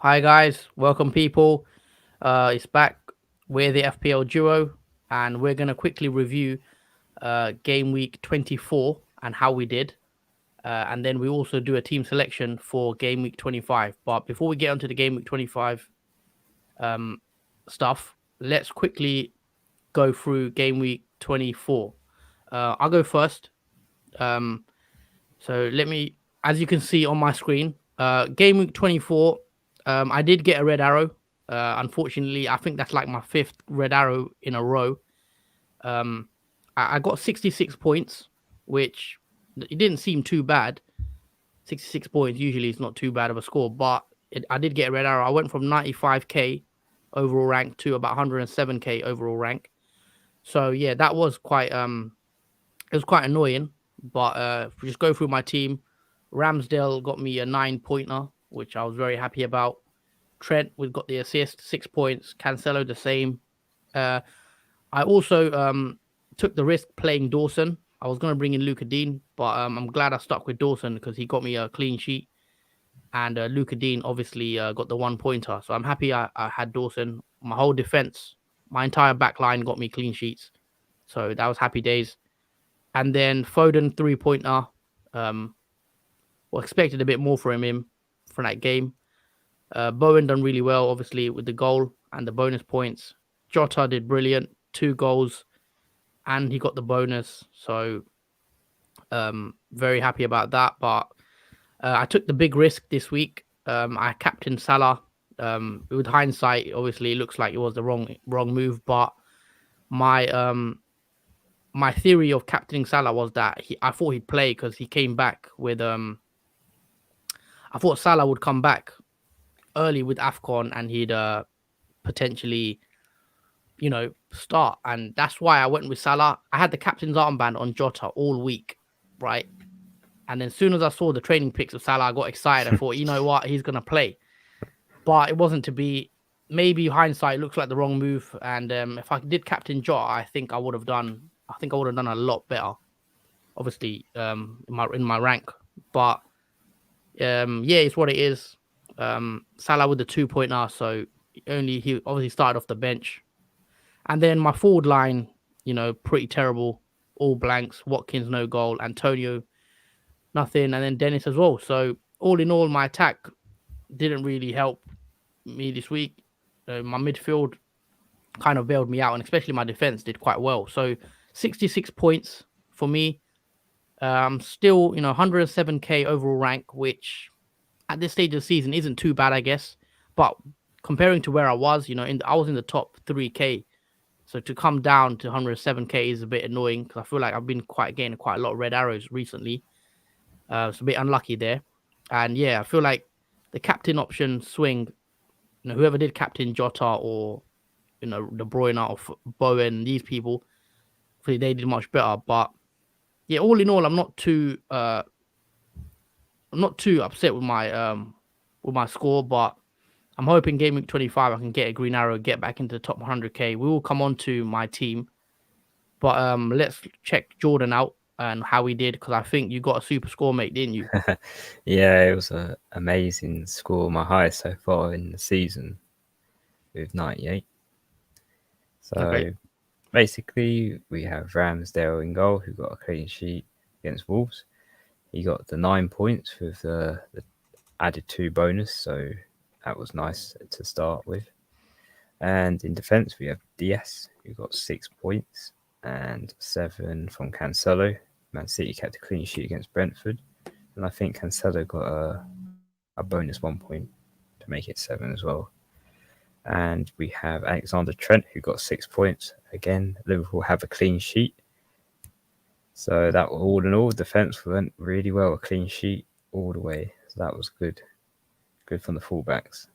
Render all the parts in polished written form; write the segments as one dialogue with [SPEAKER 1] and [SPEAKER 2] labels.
[SPEAKER 1] Hi guys, welcome people. It's back. We're the FPL Duo, and we're gonna quickly review game week 24 and how we did. And then we also do a team selection for game week 25. But before we get onto the game week 25 um, stuff, let's quickly go through game week 24. I'll go first. Um, so let me, as you can see on my screen, game week 24. I did get a red arrow. Unfortunately, I think that's like my fifth red arrow in a row. Um, I got 66 points, which it didn't seem too bad. 66 points usually is not too bad of a score, but I did get a red arrow. I went from 95k overall rank to about 107k overall rank. So yeah, that was quite it was quite annoying. But if we just go through my team, Ramsdale got me a 9 pointer, which I was very happy about. Trent, we've got the assist, 6 points. Cancelo, the same. Uh, I also took the risk playing Dawson. I was going to bring in Luca Dean, but I'm glad I stuck with Dawson because he got me a clean sheet. And Luca Dean obviously got the 1 pointer. So I'm happy I had Dawson. My whole defense, my entire back line got me clean sheets. So that was happy days. And then Foden 3 pointer. Um, well, expected a bit more from him for that game. Bowen done really well, obviously, with the goal and the bonus points. Jota did brilliant, 2 goals, and he got the bonus. So very happy about that. But I took the big risk this week. I captained Salah. With hindsight, obviously, it looks like it was the wrong move. But my my theory of captaining Salah was that I thought he'd play because he came back with I thought Salah would come back early with Afcon and he'd potentially start, and that's why I went with Salah. I had the captain's armband on Jota all week, right? And then as soon as I saw the training pics of Salah, I got excited. I thought, you know what, he's gonna play. But it wasn't to be. Maybe hindsight looks like the wrong move. And if I did captain Jota, I think I would have done. I think I would have done a lot better. Obviously, in my rank. But yeah, it's what it is. Salah with the 2 pointer, so he obviously started off the bench. And then my forward line, pretty terrible. All blanks. Watkins, no goal. Antonio, nothing. And then Dennis as well. So all in all, my attack didn't really help me this week. My midfield kind of bailed me out, and especially my defense did quite well. So 66 points for me. Still, 107k overall rank, which at this stage of the season isn't too bad, I guess. But comparing to where I was, I was in the top 3k. So to come down to 107k is a bit annoying because I feel like I've been getting quite a lot of red arrows recently. It's a bit unlucky there. And yeah, I feel like the captain option swing, whoever did captain Jota or the Bruyne or Bowen, these people, they did much better. But yeah, all in all, I'm not too upset with my score, but I'm hoping game week 25 I can get a green arrow, get back into the top 100k. We will come on to my team, but let's check Jordan out and how he did because I think you got a super score, mate, didn't you?
[SPEAKER 2] Yeah, it was an amazing score, my highest so far in the season with 98.
[SPEAKER 1] Okay.
[SPEAKER 2] So basically, we have Ramsdale in goal, who got a clean sheet against Wolves. He got the 9 points with the added 2 bonus, so that was nice to start with. And in defence, we have DS, who got 6 points and 7 from Cancelo. Man City kept a clean sheet against Brentford. And I think Cancelo got a bonus 1 point to make it 7 as well. And we have Alexander Trent, who got 6 points. Again, Liverpool have a clean sheet. So that all in all, defence went really well, a clean sheet all the way. So that was good. Good from the fullbacks.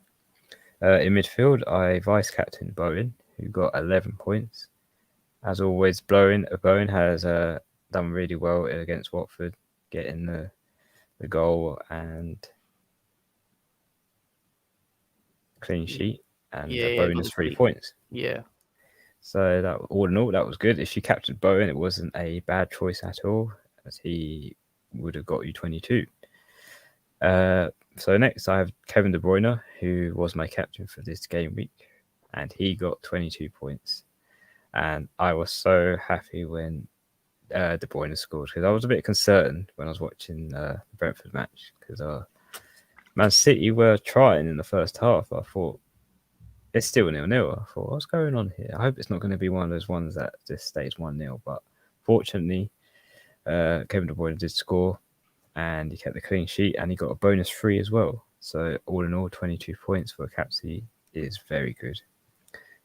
[SPEAKER 2] In midfield, I vice-captained Bowen, who got 11 points. As always, Bowen has done really well against Watford, getting the goal and clean sheet and a
[SPEAKER 1] Yeah,
[SPEAKER 2] bonus
[SPEAKER 1] got
[SPEAKER 2] 3 points.
[SPEAKER 1] Yeah.
[SPEAKER 2] So that all in all, that was good. If you captured Bowen, it wasn't a bad choice at all, as he would have got you 22. So next I have Kevin De Bruyne, who was my captain for this game week, and he got 22 points. And I was so happy when De Bruyne scored, because I was a bit concerned when I was watching the Brentford match, because Man City were trying in the first half. I thought it's still 0-0. I thought, what's going on here? I hope it's not going to be one of those ones that just stays 1-0. But fortunately, Kevin De Bruyne did score, and he kept the clean sheet, and he got a bonus 3 as well. So all in all, 22 points for a captaincy is very good.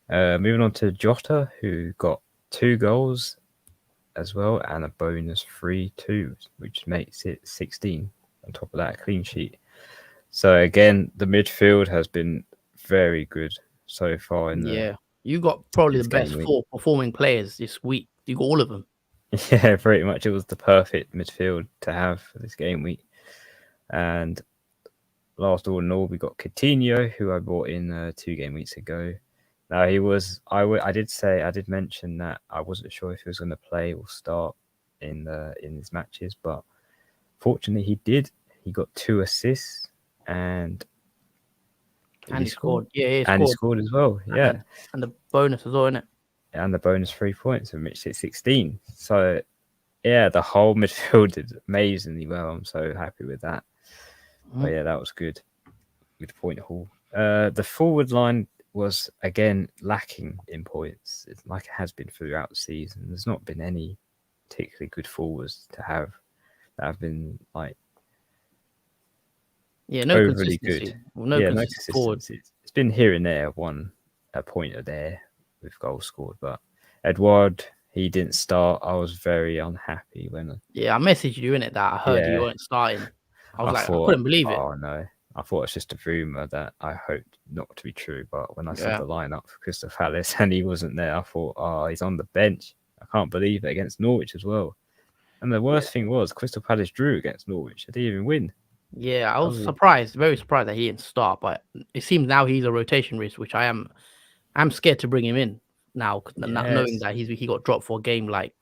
[SPEAKER 2] Moving on to Jota, who got 2 goals as well, and a bonus 3 too, which makes it 16. On top of that, a clean sheet. So again, the midfield has been very good so far in the
[SPEAKER 1] you got probably
[SPEAKER 2] this
[SPEAKER 1] the best
[SPEAKER 2] game week.
[SPEAKER 1] 4 performing players this week. You got all of them.
[SPEAKER 2] Yeah, pretty much. It was the perfect midfield to have for this game week. And last all in all, we got Coutinho, who I bought in 2 game weeks ago. Now he was. I did mention that I wasn't sure if he was going to play or start in his matches, but fortunately he did. He got 2 assists and
[SPEAKER 1] he scored. Yeah,
[SPEAKER 2] he scored as well. Yeah,
[SPEAKER 1] and the bonus as well, isn't it?
[SPEAKER 2] And the bonus 3 points, and makes it 16. So yeah, the whole midfield did amazingly well. I'm so happy with that. But yeah, that was good. Good point haul. The forward line was again lacking in points. It's like it has been throughout the season. There's not been any particularly good forwards to have that have been like
[SPEAKER 1] no
[SPEAKER 2] overly
[SPEAKER 1] consistency.
[SPEAKER 2] good.
[SPEAKER 1] Well, no consistency forward.
[SPEAKER 2] It's been here and there, a pointer there with goals scored, but Edouard, he didn't start. I was very unhappy when.
[SPEAKER 1] I messaged you in it that I heard you weren't starting. I couldn't believe it.
[SPEAKER 2] Oh no. I thought it's just a rumour that I hoped not to be true. But when I saw the lineup for Crystal Palace and he wasn't there, I thought, he's on the bench. I can't believe it, against Norwich as well. And the worst thing was Crystal Palace drew against Norwich. They didn't even win.
[SPEAKER 1] Yeah, I was surprised, very surprised that he didn't start. But it seems now he's a rotation risk, which I'm scared to bring him in now, knowing that he got dropped for a game like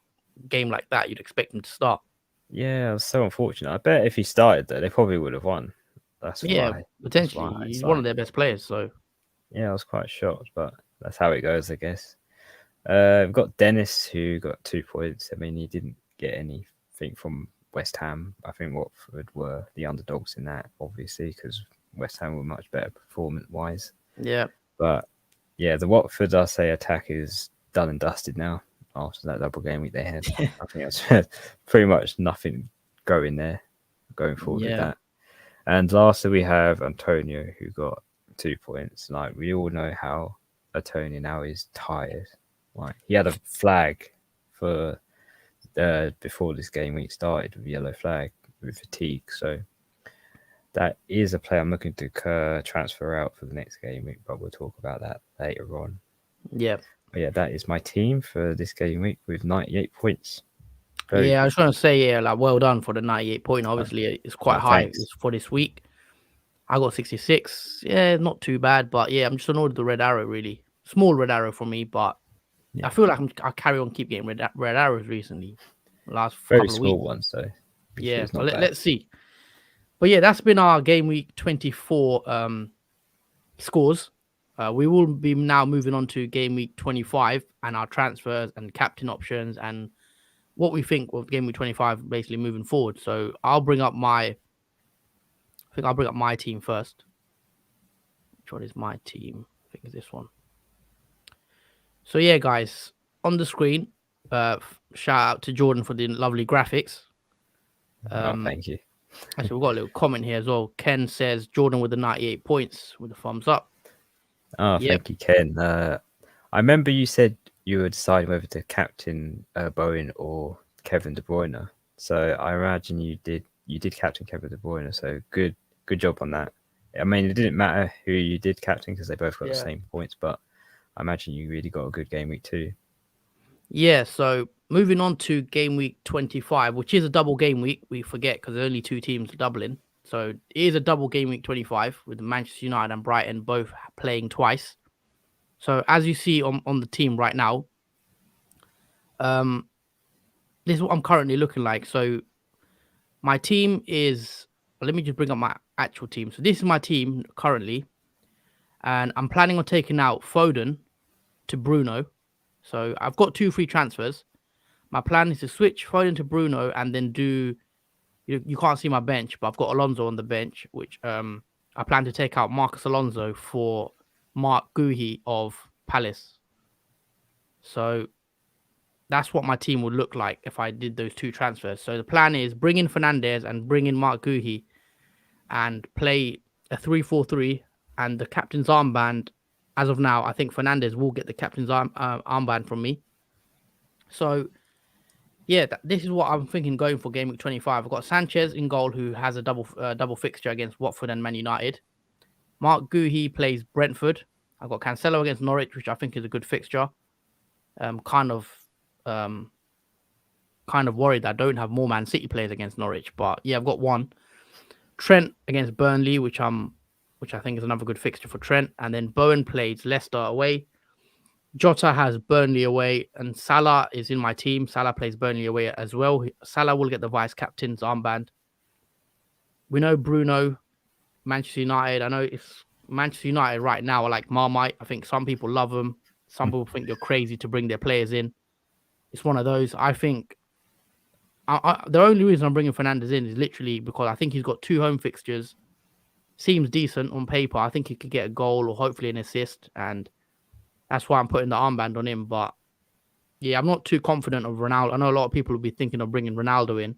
[SPEAKER 1] that. You'd expect him to start.
[SPEAKER 2] Yeah, it was so unfortunate. I bet if he started there, they probably would have won. That's why.
[SPEAKER 1] Potentially. He's one of their best players, so
[SPEAKER 2] yeah, I was quite shocked, but that's how it goes, I guess. We've got Dennis, who got 2 points. I mean, he didn't get anything from West Ham. I think Watford were the underdogs in that, obviously, because West Ham were much better performance-wise.
[SPEAKER 1] Yeah.
[SPEAKER 2] But yeah, the Watford, I say, attack is done and dusted now after that double game week they had. I think that's pretty much nothing going forward with that. And lastly, we have Antonio, who got 2 points. Like, we all know how Antonio now is tired. Like, he had a flag for before this game week started, with a yellow flag with fatigue. So that is a player I'm looking to transfer out for the next game week, but we'll talk about that later on.
[SPEAKER 1] Yeah.
[SPEAKER 2] But yeah, that is my team for this game week with 98 points.
[SPEAKER 1] I just want to say, well done for the 98 point. Obviously, it's quite high for this week. I got 66. Yeah, not too bad, but yeah, I'm just annoyed with the red arrow, really. Small red arrow for me, but I feel like I carry on keep getting red arrows recently. Last
[SPEAKER 2] very
[SPEAKER 1] couple of
[SPEAKER 2] small
[SPEAKER 1] weeks.
[SPEAKER 2] ones, so
[SPEAKER 1] yeah. So let's see. But yeah, that's been our game week 24 scores. We will be now moving on to game week 25 and our transfers and captain options and what we think of game week 25 basically moving forward. So I'll bring up my team first. Which one is my team? I think it's this one. So yeah, guys, on the screen, shout out to Jordan for the lovely graphics.
[SPEAKER 2] Thank you.
[SPEAKER 1] Actually, we've got a little comment here as well. Ken says Jordan with the 98 points with a thumbs up.
[SPEAKER 2] Thank you, Ken. I remember you said you were deciding whether to captain Bowen or Kevin De Bruyne. So I imagine you did captain Kevin De Bruyne. So good job on that. I mean, it didn't matter who you did captain because they both got the same points, but I imagine you really got a good game week too.
[SPEAKER 1] Yeah, so moving on to game week 25, which is a double game week. We forget because there's only 2 teams doubling. So it is a double game week 25 with Manchester United and Brighton both playing twice. So as you see on the team right now, this is what I'm currently looking like. So my team is let me just bring up my actual team. So this is my team currently, and I'm planning on taking out Foden to Bruno. So I've got 2 free transfers. My plan is to switch Foden to Bruno and then do. You can't see my bench, but I've got Alonso on the bench, which I plan to take out Marcus Alonso for Mark Guhi of Palace. So that's what my team would look like if I did those 2 transfers. So the plan is bring in Fernandez and bring in Mark Guhi and play a 3-4-3. And the captain's armband, as of now, I think Fernandez will get the captain's armband from me. So yeah, this is what I'm thinking going for game week 25. I've got Sanchez in goal, who has a double fixture against Watford and Man United. Mark Guhi plays Brentford. I've got Cancelo against Norwich, which I think is a good fixture. Kind of worried that I don't have more Man City players against Norwich, but yeah, I've got one. Trent against Burnley, which I think is another good fixture for Trent. And then Bowen plays Leicester away. Jota has Burnley away, and Salah is in my team. Salah plays Burnley away as well. Salah will get the vice captain's armband. We know Bruno, Manchester United. I know it's Manchester United right now are like Marmite. I think some people love them. Some people think you're crazy to bring their players in. It's one of those. I think the only reason I'm bringing Fernandez in is literally because I think he's got 2 home fixtures. Seems decent on paper. I think he could get a goal or hopefully an assist, and that's why I'm putting the armband on him. But yeah, I'm not too confident of Ronaldo. I know a lot of people will be thinking of bringing Ronaldo in.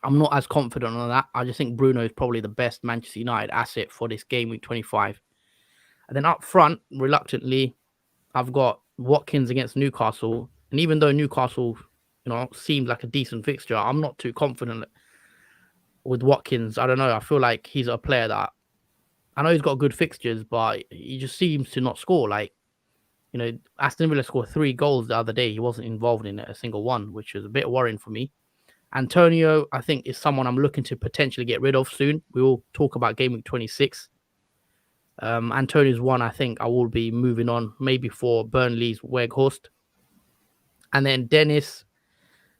[SPEAKER 1] I'm not as confident on that. I just think Bruno is probably the best Manchester United asset for this game week 25. And then up front, reluctantly, I've got Watkins against Newcastle. And even though Newcastle, seemed like a decent fixture, I'm not too confident with Watkins. I don't know. I feel like he's a player that I know he's got good fixtures, but he just seems to not score. Like, Aston Villa scored 3 goals the other day. He wasn't involved in a single one, which is a bit worrying for me. Antonio, I think, is someone I'm looking to potentially get rid of soon. We will talk about game week 26. Antonio's one I think I will be moving on, maybe for Burnley's Weghorst. And then Dennis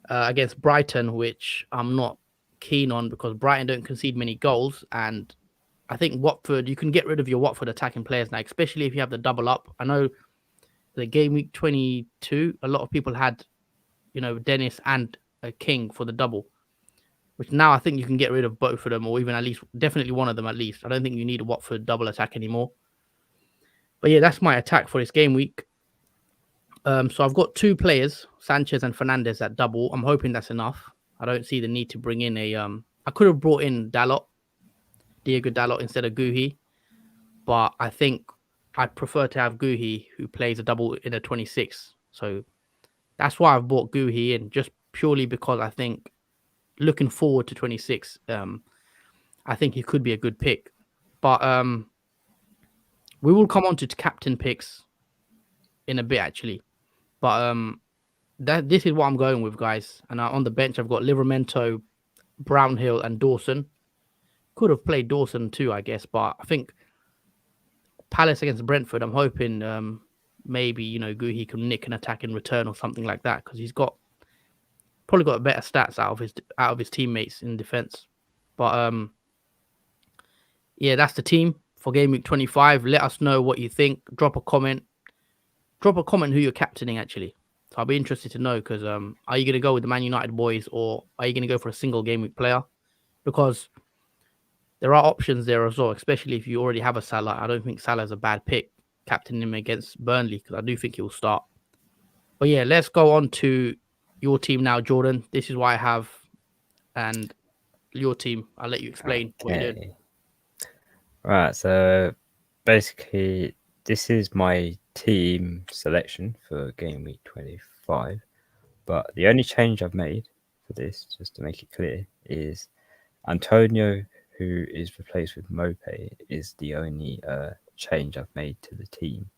[SPEAKER 1] against Brighton, which I'm not keen on because Brighton don't concede many goals. And I think Watford, you can get rid of your Watford attacking players now, especially if you have the double up. I know the game week 22, a lot of people had, Dennis and King for the double, which now I think you can get rid of both of them, or even at least definitely one of them at least. I don't think you need a Watford double attack anymore. But yeah, that's my attack for this game week. So I've got 2 players, Sanchez and Fernandez, at double. I'm hoping that's enough. I don't see the need to bring in I could have brought in Diego Dalot instead of Guhi, but I think I'd prefer to have Guhi, who plays a double in a 26. So that's why I've brought Guhi in, just purely because I think looking forward to 26, I think he could be a good pick. But we will come on to captain picks in a bit, actually. But this is what I'm going with, guys. And on the bench, I've got Livramento, Brownhill, and Dawson. Could have played Dawson too, I guess. But I think Palace against Brentford, I'm hoping maybe, Guhi can nick an attack in return or something like that, because he's probably got better stats out of his teammates in defense. But yeah, that's the team for game week 25. Let us know what you think. Drop a comment who you're captaining, actually. So I'll be interested to know, because are you going to go with the Man United boys, or are you going to go for a single game week player? Because there are options there as well, especially if you already have a Salah. I don't think Salah's a bad pick, captaining him against Burnley, because I do think he'll start. But yeah, let's go on to your team now, Jordan. This is what I have, and your team. I'll let you explain what you did.
[SPEAKER 2] Right, so basically, this is my team selection for game week 25. But the only change I've made for this, just to make it clear, is Antonio, who is replaced with Mope, is the only change I've made to the team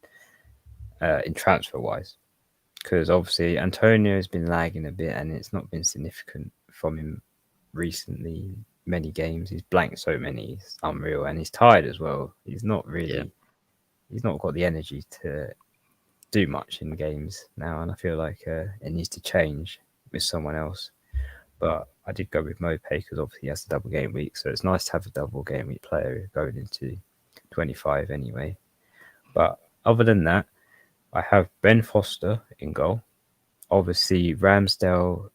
[SPEAKER 2] in transfer-wise. Because obviously Antonio has been lagging a bit, and it's not been significant from him recently. Many games, he's blanked so many, it's unreal, and he's tired as well. He's not really, he's not got the energy to do much in games now, and I feel like it needs to change with someone else. But I did go with Mope because obviously he has a double game week, so it's nice to have a double game week player going into 25 anyway. But other than that, I have Ben Foster in goal. Obviously, Ramsdale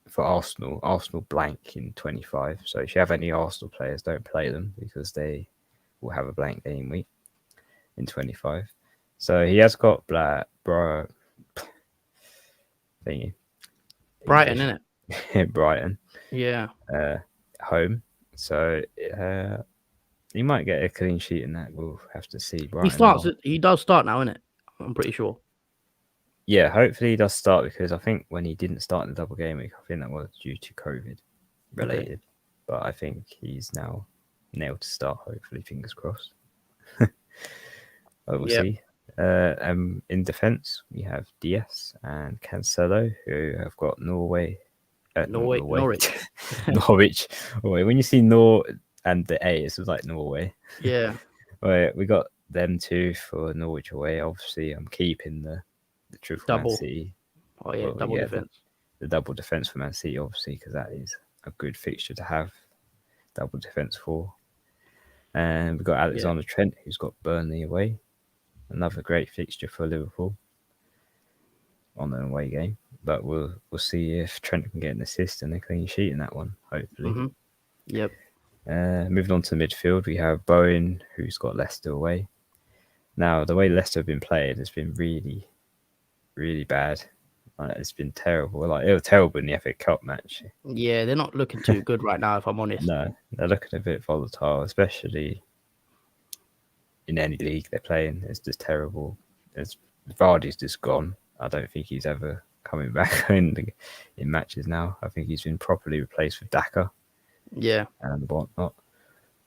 [SPEAKER 2] for Arsenal. Arsenal blank in 25. So if you have any Arsenal players, don't play them because they will have a blank game week in 25. So he has got thingy.
[SPEAKER 1] Brighton, innit?
[SPEAKER 2] Brighton
[SPEAKER 1] Yeah.
[SPEAKER 2] home. So he might get a clean sheet in that. We'll have to see.
[SPEAKER 1] He starts. He does start now, innit? I'm pretty sure.
[SPEAKER 2] Yeah, hopefully he does start because I think when he didn't start in the double game week, I think that was due to COVID related. Okay. But I think he's now nailed to start. Hopefully, fingers crossed. We'll see. In defence, we have Diaz and Cancelo, who have got Norwich.
[SPEAKER 1] Norwich.
[SPEAKER 2] Norwich. When you see Nor and the A, it's like Norway.
[SPEAKER 1] Yeah.
[SPEAKER 2] Right, we got them two for Norwich away. Obviously, I'm keeping the triple
[SPEAKER 1] double.
[SPEAKER 2] Man City.
[SPEAKER 1] Oh yeah, double defence.
[SPEAKER 2] The double defence for Man City, obviously, because that is a good fixture to have. Double defence for. And we've got Alexander Trent, who's got Burnley away. Another great fixture for Liverpool on an away game. But we'll see if Trent can get an assist and a clean sheet in that one, hopefully.
[SPEAKER 1] Mm-hmm. Yep.
[SPEAKER 2] Moving on to midfield, we have Bruyne, who's got Leicester away. Now, the way Leicester have been played has been really, really bad. It's been terrible. It was terrible in the FA Cup match.
[SPEAKER 1] Yeah, they're not looking too good right now, if I'm honest.
[SPEAKER 2] No, they're looking a bit volatile, especially in any league they're playing. It's just terrible. Vardy's just gone. I don't think he's ever coming back in matches now. I think he's been properly replaced with Daka.
[SPEAKER 1] Yeah.
[SPEAKER 2] And whatnot.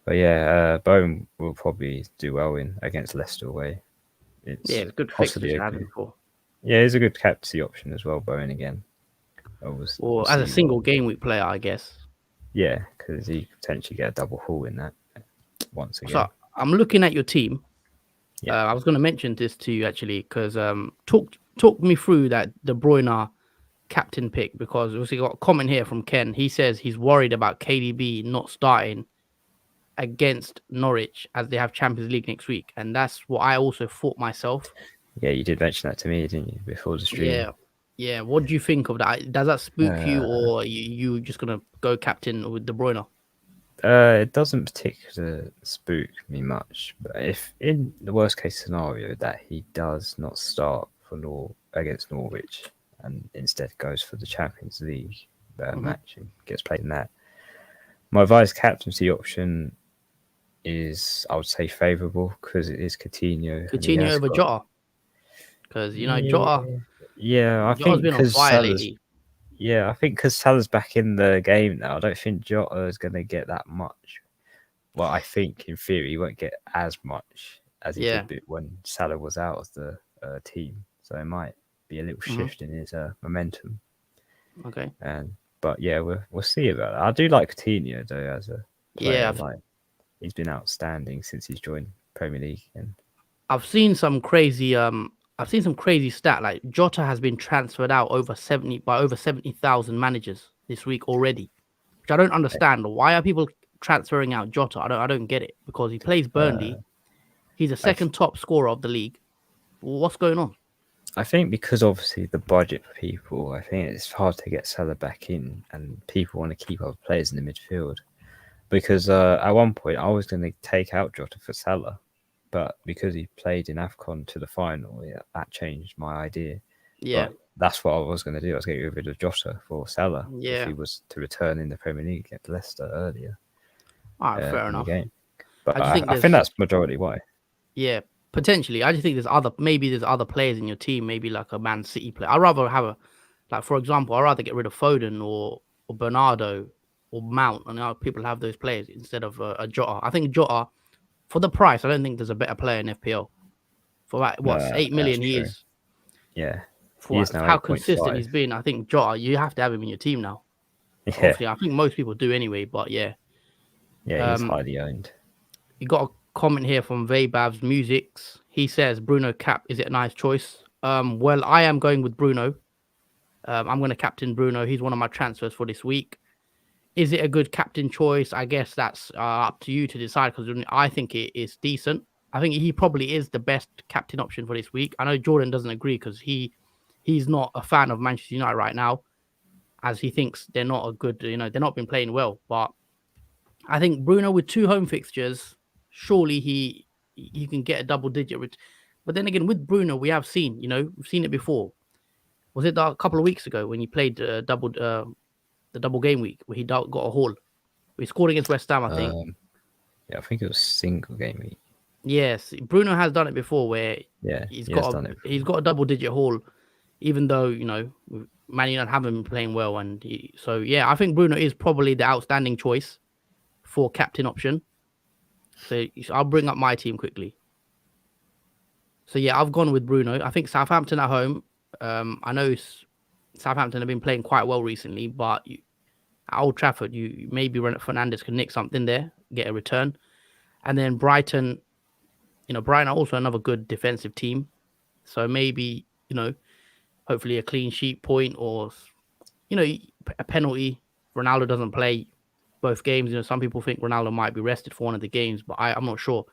[SPEAKER 2] But yeah, Bone will probably do well against Leicester away.
[SPEAKER 1] It's a good fixture to have him for.
[SPEAKER 2] Yeah, he's a good captaincy option as well, Bone again.
[SPEAKER 1] Or as a single game week player, I guess.
[SPEAKER 2] Yeah, because he could potentially get a double haul in that once again.
[SPEAKER 1] So I'm looking at your team. Yeah. I was going to mention this to you actually because talk me through that De Bruyne captain pick, because we got a comment here from Ken. He says he's worried about KDB not starting against Norwich as they have Champions League next week, and that's what I also thought myself.
[SPEAKER 2] Yeah, you did mention that to me, didn't you, before the stream?
[SPEAKER 1] Yeah. What do you think of that? Does that spook you, or you just gonna go captain with De Bruyne?
[SPEAKER 2] It doesn't particularly spook me much, but if in the worst case scenario that he does not start against Norwich and instead goes for the Champions League match and gets played in that, my vice captaincy option is, I would say, favourable because it is Coutinho.
[SPEAKER 1] Coutinho over Jota. Because, Jota...
[SPEAKER 2] Yeah, I think because Salah's... Yeah, I think because Salah's back in the game now, I don't think Jota is going to get that much. Well, I think, in theory, he won't get as much as he did when Salah was out of the team. So it might be a little shift in his momentum.
[SPEAKER 1] Okay.
[SPEAKER 2] But yeah, we'll see about that. I do like Coutinho, though, as a player.
[SPEAKER 1] Yeah.
[SPEAKER 2] He's been outstanding since he's joined Premier League. And
[SPEAKER 1] I've seen some crazy stat, like Jota has been transferred out by over 70,000 managers this week already, which I don't understand. Why are people transferring out Jota? I don't get it, because he plays Burnley. He's the second top scorer of the league. What's going on?
[SPEAKER 2] I think because obviously the budget for people, I think it's hard to get Salah back in, and people want to keep other players in the midfield. Because at one point I was going to take out Jota for Salah, but because he played in AFCON to the final, that changed my idea.
[SPEAKER 1] Yeah.
[SPEAKER 2] But that's what I was going to do. I was going to get rid of Jota for Salah if he was to return in the Premier League against Leicester earlier.
[SPEAKER 1] All right, fair enough.
[SPEAKER 2] But I think that's majority why.
[SPEAKER 1] Yeah, potentially. I just think there's other players in your team, maybe like a Man City player. I'd rather have for example, I'd rather get rid of Foden or Bernardo or Mount, and people have those players instead of a Jota. I think Jota, for the price, I don't think there's a better player in FPL. For 8 million he is.
[SPEAKER 2] Yeah.
[SPEAKER 1] For how consistent he's been, I think Jota, you have to have him in your team now.
[SPEAKER 2] Yeah.
[SPEAKER 1] Obviously, I think most people do anyway, but yeah.
[SPEAKER 2] Yeah, he's highly owned.
[SPEAKER 1] You got a comment here from Vaybav's Musics. He says, Bruno cap, is it a nice choice? Well, I am going with Bruno. I'm going to captain Bruno. He's one of my transfers for this week. Is it a good captain choice? I guess that's up to you to decide, because I think it is decent. I think he probably is the best captain option for this week. I know Jordan doesn't agree because he's not a fan of Manchester United right now, as he thinks they're not a good, they're not been playing well. But I think Bruno with 2 home fixtures, surely he can get a double digit. But then again, with Bruno, we've seen it before. Was it a couple of weeks ago when he played the double game week where he got a haul? We scored against West Ham, I think.
[SPEAKER 2] Yeah, I think it was single game week.
[SPEAKER 1] Yes, Bruno has done it before, where
[SPEAKER 2] Yeah,
[SPEAKER 1] he's
[SPEAKER 2] he has
[SPEAKER 1] got
[SPEAKER 2] done it
[SPEAKER 1] he's
[SPEAKER 2] before.
[SPEAKER 1] got a double digit haul, even though Man United haven't been playing well, and so yeah, I think Bruno is probably the outstanding choice for captain option. So I'll bring up my team quickly. So yeah, I've gone with Bruno. I think Southampton at home. I know Southampton have been playing quite well recently, but at Old Trafford, maybe Fernandes can nick something there, get a return, and then Brighton. Brighton are also another good defensive team, so maybe hopefully a clean sheet point, or a penalty. Ronaldo doesn't play both games. Some people think Ronaldo might be rested for one of the games, but I'm not sure.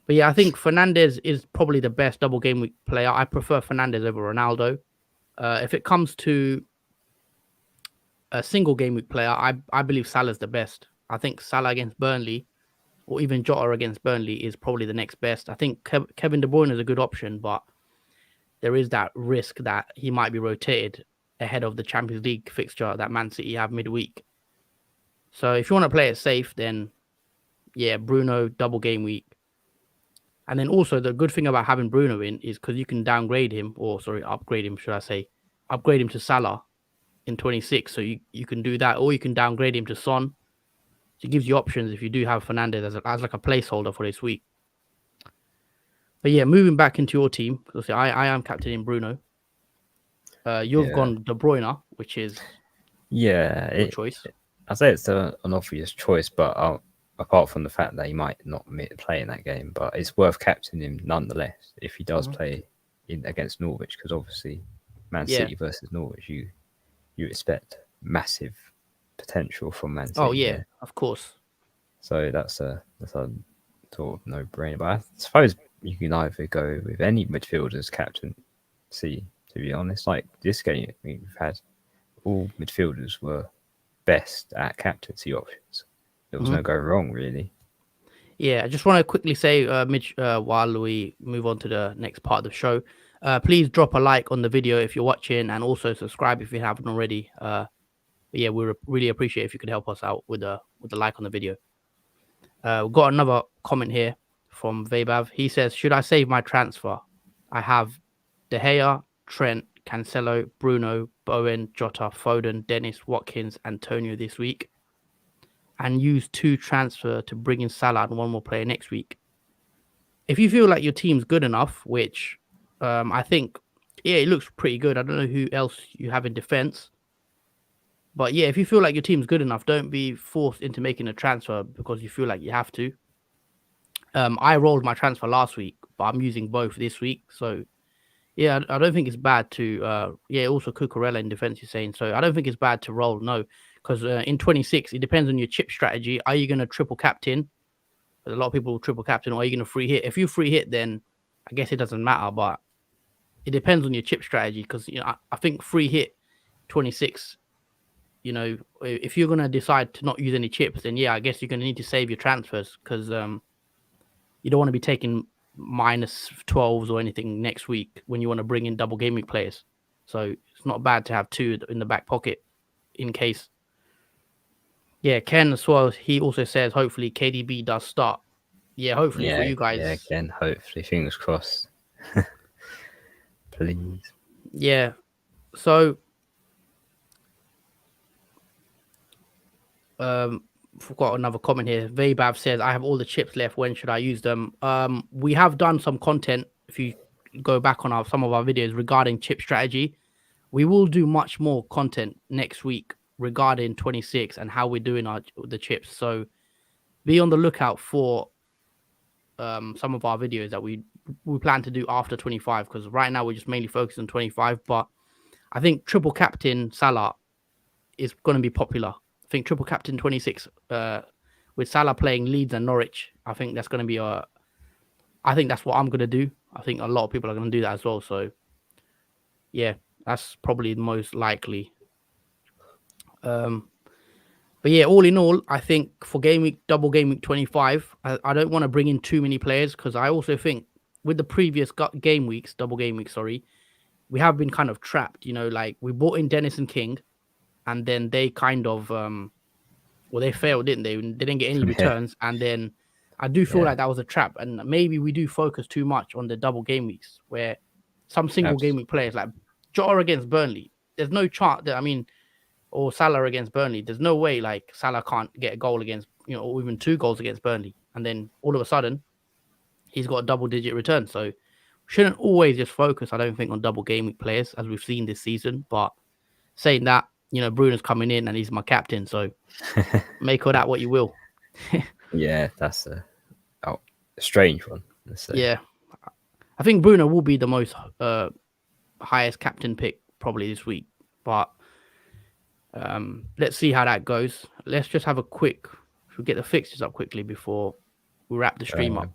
[SPEAKER 1] But yeah, I think Fernandes is probably the best double game week player. I prefer Fernandes over Ronaldo. If it comes to a single game week player, I believe Salah's the best. I think Salah against Burnley, or even Jota against Burnley, is probably the next best. I think Kevin De Bruyne is a good option, but there is that risk that he might be rotated ahead of the Champions League fixture that Man City have midweek. So if you want to play it safe, then yeah, Bruno double game week. And then also the good thing about having Bruno in is because you can downgrade him, or sorry, upgrade him, should I say, upgrade him to Salah in 26. So you can do that, or you can downgrade him to Son. So it gives you options if you do have Fernandes as like a placeholder for this week. But yeah, moving back into your team, because I am captaining Bruno. You've gone De Bruyne, which is your choice.
[SPEAKER 2] I say it's an obvious choice, but apart from the fact that he might not play in that game, but it's worth captaining him nonetheless if he does play against Norwich, because obviously Man City versus Norwich, you expect massive potential from Man City.
[SPEAKER 1] Oh yeah, there. Of course.
[SPEAKER 2] So that's a sort of no-brainer. But I suppose you can either go with any midfielders captaincy. To be honest, like this game, we've had all midfielders were best at captaincy options. There was no go wrong, really.
[SPEAKER 1] Yeah, I just want to quickly say, Mitch, while we move on to the next part of the show, please drop a like on the video if you're watching, and also subscribe if you haven't already. Yeah, we really appreciate if you could help us out with the like on the video. We've got another comment here from Vabav. He says, should I save my transfer? I have De Gea, Trent, Cancelo, Bruno, Bowen, Jota, Foden, Dennis, Watkins, Antonio this week, and use 2 transfer to bring in Salah and 1 more player next week. If you feel like your team's good enough, which I think, yeah, it looks pretty good. I don't know who else you have in defense. But yeah, if you feel like your team's good enough, don't be forced into making a transfer because you feel like you have to. I rolled my transfer last week, but I'm using both this week. So yeah, I don't think it's bad to, also Cucurella in defense, you're saying. So I don't think it's bad to roll, no. Because in 26, it depends on your chip strategy. Are you going to triple captain? A lot of people will triple captain, or are you going to free hit? If you free hit, then I guess it doesn't matter. But it depends on your chip strategy, because I think free hit 26. If you're going to decide to not use any chips, then yeah, I guess you're going to need to save your transfers, because you don't want to be taking minus 12s or anything next week when you want to bring in double game week players. So it's not bad to have 2 in the back pocket in case. Yeah, Ken as well, he also says hopefully KDB does start. Yeah, hopefully for you guys.
[SPEAKER 2] Yeah, Ken, hopefully, fingers crossed. Please.
[SPEAKER 1] Yeah, so we've got another comment here. Vabav says, I have all the chips left. When should I use them? We have done some content, if you go back on some of our videos regarding chip strategy. We will do much more content next week regarding 26 and how we're doing the chips. So be on the lookout for some of our videos that we plan to do after 25, because right now we're just mainly focused on 25. But I think triple captain Salah is going to be popular think triple captain 26 with Salah playing Leeds and Norwich. I think that's going to be I think that's what I'm going to do. I think a lot of people are going to do that as well. So, yeah, that's probably the most likely. But yeah, all in all, I think for double game week 25, I don't want to bring in too many players because I also think with the previous game weeks, double game week, sorry, we have been kind of trapped. Like we bought in Dennis and King, and then they kind of they failed, didn't they? They didn't get any
[SPEAKER 2] Yeah,
[SPEAKER 1] returns, and then I do feel
[SPEAKER 2] yeah,
[SPEAKER 1] like that was a trap, and maybe we do focus too much on the double game weeks where some single game week players like Jota against Burnley, there's no chance that or Salah against Burnley, there's no way like Salah can't get a goal against or even 2 goals against Burnley, and then all of a sudden he's got a double-digit return. So shouldn't always just focus, I don't think, on double game week players as we've seen this season. But saying that, Bruno's coming in and he's my captain, so make of that what you will.
[SPEAKER 2] yeah. That's a strange one. Let's say.
[SPEAKER 1] Yeah, I think Bruno will be the most highest captain pick probably this week, but let's see how that goes. Let's just have a quick. Should get the fixtures up quickly before we wrap the stream up.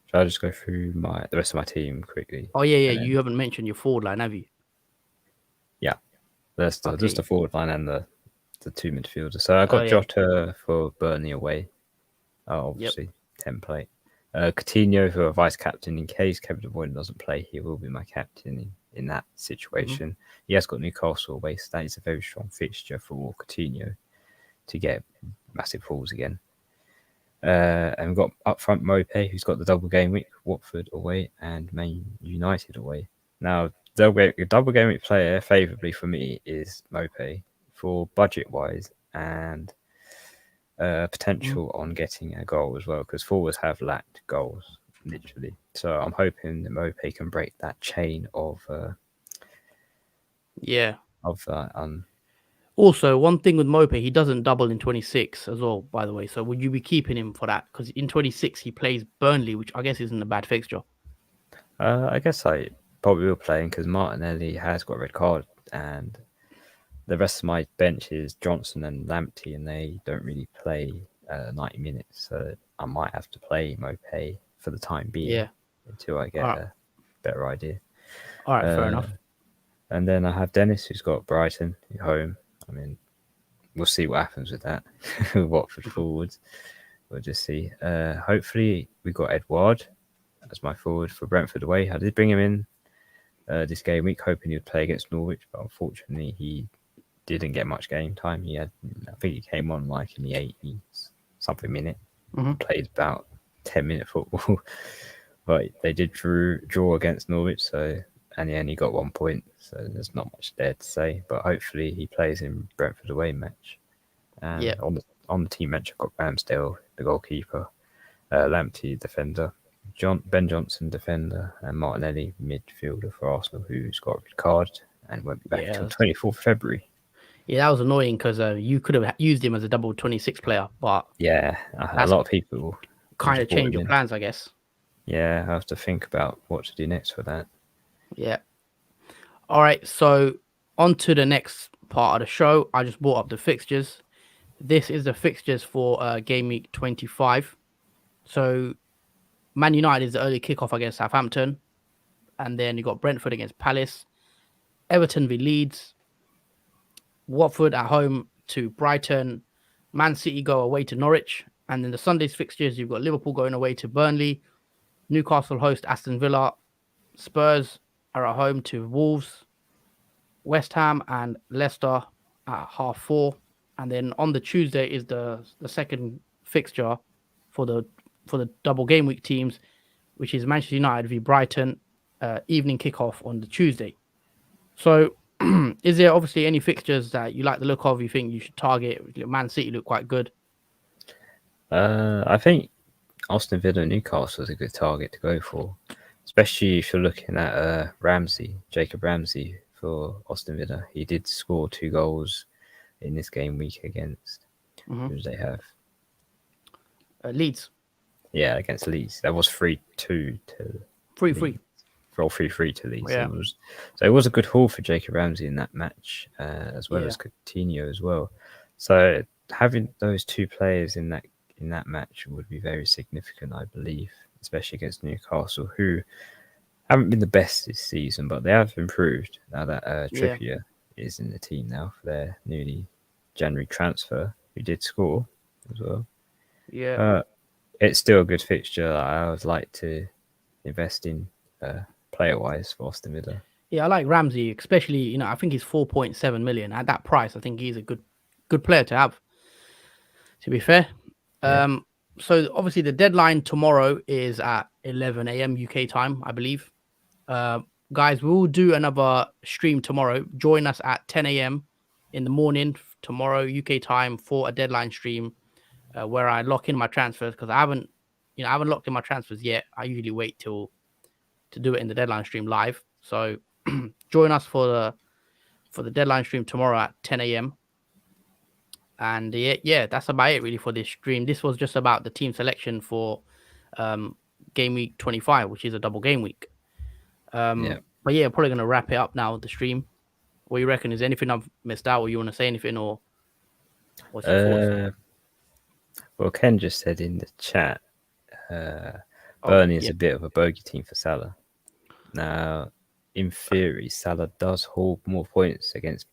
[SPEAKER 2] Shall I just go through the rest of my team quickly?
[SPEAKER 1] Oh yeah. You haven't mentioned your forward line, have you?
[SPEAKER 2] Yeah, just the forward line and the 2 midfielders. So I got Jota for Burnley away. Obviously, template. Coutinho for a vice captain in case Kevin De Bruyne doesn't play. He will be my captain in that situation. He has got Newcastle away, so that is a very strong fixture for Coutinho to get massive hauls again. And we've got up front Mope, who's got the double game week, Watford away and Man United away. Now, the double game week player favourably for me is Mope for budget-wise and potential on getting a goal as well, because forwards have lacked goals, literally. So I'm hoping that Mope can break that chain of
[SPEAKER 1] Also, one thing with Mope, he doesn't double in 26 as well, by the way. So would you be keeping him for that? Because in 26 he plays Burnley, which I guess isn't a bad fixture.
[SPEAKER 2] I guess I probably will play him because Martinelli has got a red card, and the rest of my bench is Johnson and Lamptey, and they don't really play 90 minutes. So I might have to play Mope for the time being until I get a better idea.
[SPEAKER 1] All right, fair enough.
[SPEAKER 2] And then I have Dennis, who's got Brighton at home. I mean, we'll see what happens with that. Watford forwards. We'll just see. Hopefully, we got Edouard as my forward for Brentford away. I did bring him in this game week, hoping he would play against Norwich, but unfortunately, he didn't get much game time. I think he came on like in the 80-something minute. Played about 10-minute football, but they did draw against Norwich, and he only got 1 point, so there's not much there to say. But hopefully he plays in Brentford away match. And on the team bench, I've got Ramsdale, the goalkeeper, Lamptey, defender, Ben Johnson, defender, and Martinelli, midfielder for Arsenal, who's got a red card and won't be back until 24th February.
[SPEAKER 1] Yeah, that was annoying because you could have used him as a double 26 player, but
[SPEAKER 2] a lot of people
[SPEAKER 1] kind of change your plans, I guess.
[SPEAKER 2] Yeah, I have to think about what to do next for that.
[SPEAKER 1] Yeah. All right, so on to the next part of the show. I just brought up the fixtures. This is the fixtures for game week 25. So Man United is the early kickoff against Southampton, and then you got Brentford against Palace, Everton v Leeds, Watford at home to Brighton, Man City go away to Norwich, and then the Sunday's fixtures, you've got Liverpool going away to Burnley, Newcastle host Aston Villa, Spurs are at home to Wolves, West Ham and Leicester at 4:30, and then on the Tuesday is the second fixture for the double game week teams, which is Manchester United v Brighton, evening kickoff on the Tuesday. So is there obviously any fixtures that you like the look of, you think you should target? Man City look quite good.
[SPEAKER 2] I think Aston Villa and Newcastle is a good target to go for, especially if you're looking at Jacob Ramsey for Aston Villa. He did score 2 goals in this game week against who did they have?
[SPEAKER 1] Leeds.
[SPEAKER 2] Yeah, against Leeds. That was 3-2 to
[SPEAKER 1] 3-3.
[SPEAKER 2] 3-3 to Leeds.
[SPEAKER 1] Yeah.
[SPEAKER 2] It was a good haul for Jacob Ramsey in that match, as well as Coutinho as well. So having those two players in that match would be very significant, I believe, especially against Newcastle, who haven't been the best this season, but they have improved now that
[SPEAKER 1] Yeah,
[SPEAKER 2] Trippier is in the team now for their newly January transfer, who did score as well.
[SPEAKER 1] yeah,
[SPEAKER 2] It's still a good fixture. I would like to invest in player-wise for Aston Villa.
[SPEAKER 1] yeah. I like Ramsey, especially. I think he's 4.7 million at that price. I think he's a good player to have. To be fair,
[SPEAKER 2] Yeah,
[SPEAKER 1] um, so obviously the deadline tomorrow is at 11 a.m. UK time, I believe. Uh, Guys, we'll do another stream tomorrow. Join us at 10 a.m. in the morning tomorrow UK time for a deadline stream where I lock in my transfers because I haven't locked in my transfers yet. I usually wait till to do it in the deadline stream live. So join us for the deadline stream tomorrow at 10 a.m. And yeah, that's about it really for this stream. This was just about the team selection for game week 25, which is a double game week.
[SPEAKER 2] yeah.
[SPEAKER 1] But yeah, probably gonna wrap it up now with the stream. What do you reckon? Is anything I've missed out, or you want to say anything, or what's your thoughts?
[SPEAKER 2] Well, Ken just said in the chat, uh,
[SPEAKER 1] Oh
[SPEAKER 2] Burnley is
[SPEAKER 1] yeah,
[SPEAKER 2] a bit of a bogey team for Salah. Now, in theory, Salah does hold more points against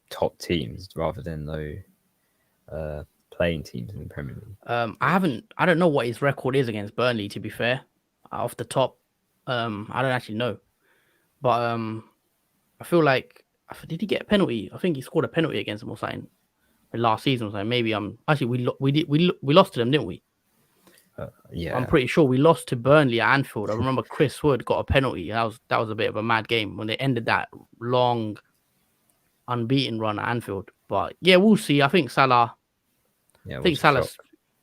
[SPEAKER 2] top teams rather than low playing teams in the Premier League.
[SPEAKER 1] I don't know what his record is against Burnley. To be fair, off the top, I don't actually know, but I feel like did he get a penalty? I think he scored a penalty against them or something last season. So maybe actually we lost to them, didn't we? I'm
[SPEAKER 2] Yeah,
[SPEAKER 1] pretty sure we lost to Burnley at Anfield. I remember Chris Wood got a penalty. That was a bit of a mad game when they ended that long unbeaten run at Anfield. But yeah, we'll see. I think Salah.
[SPEAKER 2] yeah,
[SPEAKER 1] I
[SPEAKER 2] it
[SPEAKER 1] think
[SPEAKER 2] was a shock.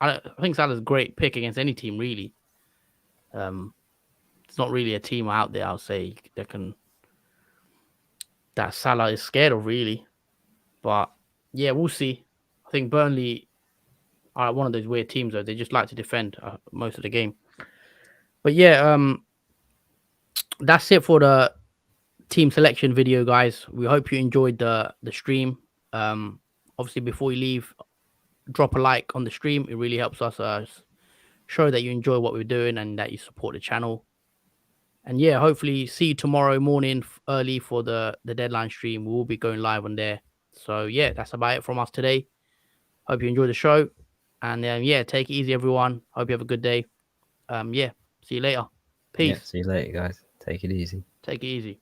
[SPEAKER 1] Salah's. I think Salah's a great pick against any team. Really, it's not really a team out there. I'll say that Salah is scared of really. But yeah, we'll see. I think Burnley are one of those weird teams though. They just like to defend most of the game. But yeah, that's it for the team selection video, guys. We hope you enjoyed the stream. Obviously, before you leave, drop a like on the stream. It really helps us show that you enjoy what we're doing and that you support the channel. And yeah, hopefully see you tomorrow morning early for the deadline stream. We will be going live on there. So yeah, that's about it from us today. Hope you enjoy the show. And yeah, take it easy, everyone. Hope you have a good day. Yeah, see you later.
[SPEAKER 2] Yeah,
[SPEAKER 1] Peace.
[SPEAKER 2] see you later, guys. Take it easy.
[SPEAKER 1] Take it easy.